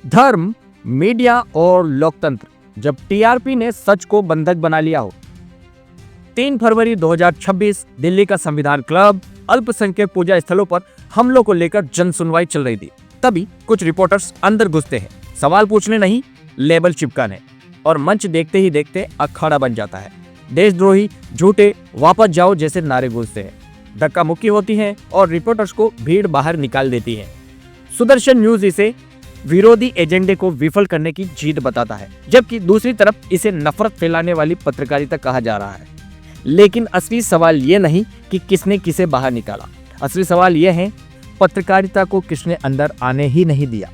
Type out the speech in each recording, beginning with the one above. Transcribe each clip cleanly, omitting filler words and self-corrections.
धर्म, मीडिया और लोकतंत्र, जब टीआरपी ने सच को बंधक बना लिया हो। 3 फरवरी 2026 दिल्ली का संविधान क्लब अल्पसंख्यक पूजा स्थलों पर हमलों को लेकर जन सुनवाई चल रही थी। तभी कुछ रिपोर्टर्स अंदर घुसते हैं, सवाल पूछने नहीं, लेबल चिपकाने, और मंच देखते ही देखते अखाड़ा बन जाता है। देशद्रोही, झूठे, वापस जाओ जैसे नारे गूंजते हैं। धक्का मुक्की होती है और रिपोर्टर्स को भीड़ बाहर निकाल देती है। सुदर्शन न्यूज इसे विरोधी एजेंडे को विफल करने की जीत बताता है, जबकि दूसरी तरफ इसे नफरत फैलाने वाली पत्रकारिता कहा जा रहा है। लेकिन असली सवाल ये नहीं कि किसने किसे बाहर निकाला, असली सवाल यह है पत्रकारिता को किसने अंदर आने ही नहीं दिया।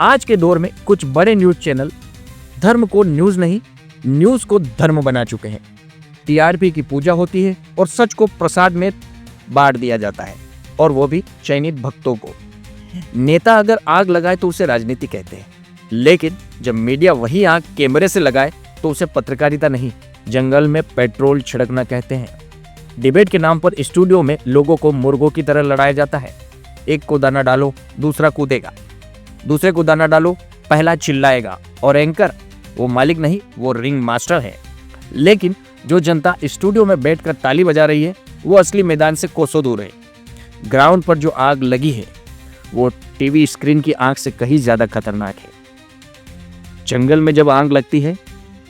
आज के दौर में कुछ बड़े न्यूज चैनल धर्म को न्यूज नहीं, न्यूज को धर्म बना चुके हैं। टीआरपी की पूजा होती है और सच को प्रसाद में बांट दिया जाता है, और वो भी चयनित भक्तों को। नेता अगर आग लगाए तो उसे राजनीति कहते हैं, लेकिन जब मीडिया वही आग कैमरे से लगाए तो उसे पत्रकारिता नहीं, जंगल में पेट्रोल छिड़कना कहते हैं। डिबेट के नाम पर स्टूडियो में लोगों को मुर्गों की तरह लड़ाया जाता है। एक को दाना डालो, दूसरा कूदेगा, दूसरे को दाना डालो, पहला चिल्लाएगा, और एंकर वो मालिक नहीं, वो रिंग मास्टर है। लेकिन जो जनता स्टूडियो में बैठकर ताली बजा रही है वो असली मैदान से कोसों दूर है। ग्राउंड पर जो आग लगी है वो टीवी स्क्रीन की आग से कहीं ज्यादा खतरनाक है। जंगल में जब आग लगती है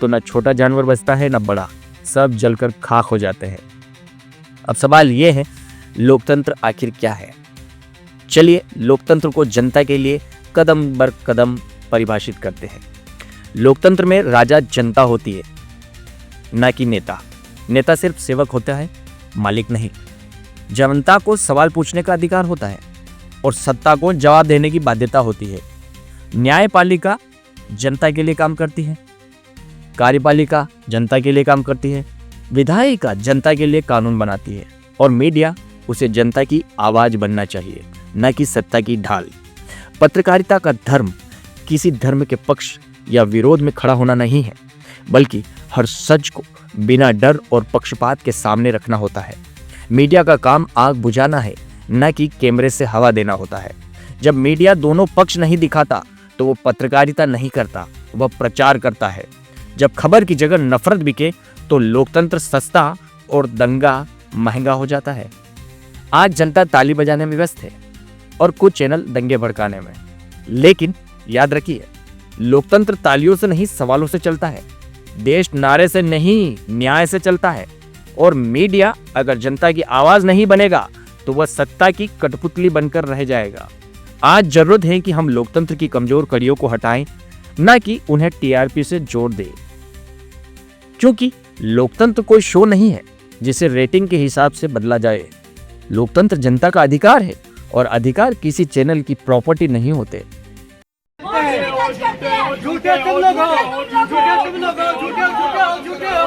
तो न छोटा जानवर बचता है न बड़ा, सब जलकर खाक हो जाते हैं। अब सवाल ये है, लोकतंत्र आखिर क्या है? चलिए लोकतंत्र को जनता के लिए कदम बर कदम परिभाषित करते हैं। लोकतंत्र में राजा जनता होती है, ना कि नेता। नेता सिर्फ सेवक होता है, मालिक नहीं। जनता को सवाल पूछने का अधिकार होता है और सत्ता को जवाब देने की बाध्यता होती है। न्यायपालिका जनता के लिए काम करती है, कार्यपालिका जनता के लिए काम करती है, विधायिका जनता के लिए कानून बनाती है, और मीडिया उसे जनता की आवाज बनना चाहिए, न कि सत्ता की ढाल। पत्रकारिता का धर्म किसी धर्म के पक्ष या विरोध में खड़ा होना नहीं है, बल्कि हर सच को बिना डर और पक्षपात के सामने रखना होता है। मीडिया का काम आग बुझाना है, न कि कैमरे से हवा देना होता है। जब मीडिया दोनों पक्ष नहीं दिखाता तो वो पत्रकारिता नहीं करता, वह प्रचार करता है। जब खबर की जगह नफरत बिके तो लोकतंत्र सस्ता और दंगा महंगा हो जाता है। आज जनता ताली बजाने में व्यस्त है और कुछ चैनल दंगे भड़काने में। लेकिन याद रखिए, लोकतंत्र तालियों से नहीं, सवालों से चलता है। देश नारे से नहीं, न्याय से चलता है। और मीडिया अगर जनता की आवाज नहीं बनेगा तो वह सत्ता की कठपुतली बनकर रह जाएगा। आज जरूरत है कि हम लोकतंत्र की कमजोर कड़ियों को हटाएं, न कि उन्हें टीआरपी से जोड़ दें। क्योंकि लोकतंत्र कोई शो नहीं है जिसे रेटिंग के हिसाब से बदला जाए। लोकतंत्र जनता का अधिकार है, और अधिकार किसी चैनल की प्रॉपर्टी नहीं होते। झूठे तुम लोग हो, झूठे तुम लोग हो, झूठे झूठे हो, झूठे हो,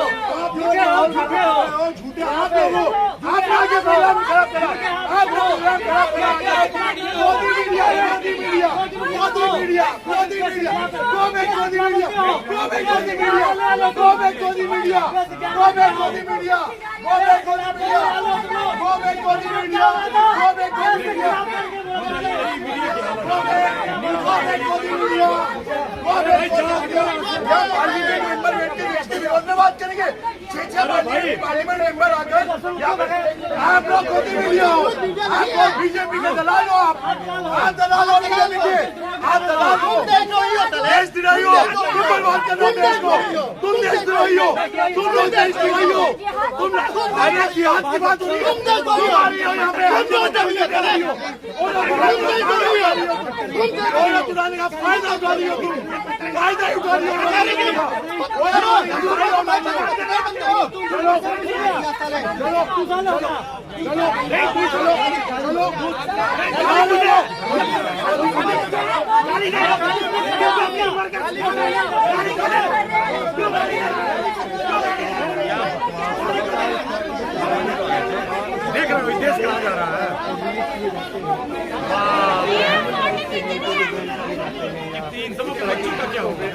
झूठे हो, झूठे हो, झूठे आप लोग हो। आप आगे प्रोग्राम खराब करा, आप प्रोग्राम खराब करा। Modi media, Modi media, Modi media, Modi media, go back Modi media, go back Modi media, go back Modi media, go back Modi media, go back Modi media, go back Modi media, go back Modi media, parliament member बैठ के देश के विरोध में बात करेंगे। 6 पार्लियामेंट मेंबर आकर आप लोग मोदी मीडिया हो, आप लोग बीजेपी के दलाल हो। आप दलाल हो, बीजेपी के आप दलाल हो, देशद्रोही हो। तुम बर्बाद कर रहे हो देश को, तुम देशद्रोही हो, तुम लोग देशद्रोही हो। तुम हाथ की बात हो रही है, तुम आ रही हो यहाँ पे कर रही हो, और चुनाने का फायदा उठा रही हो, तुम फायदा उठा रही हो। देख रहे हो देश कहाँ जा रहा है। इन सबों के बच्चों का क्या हो गया?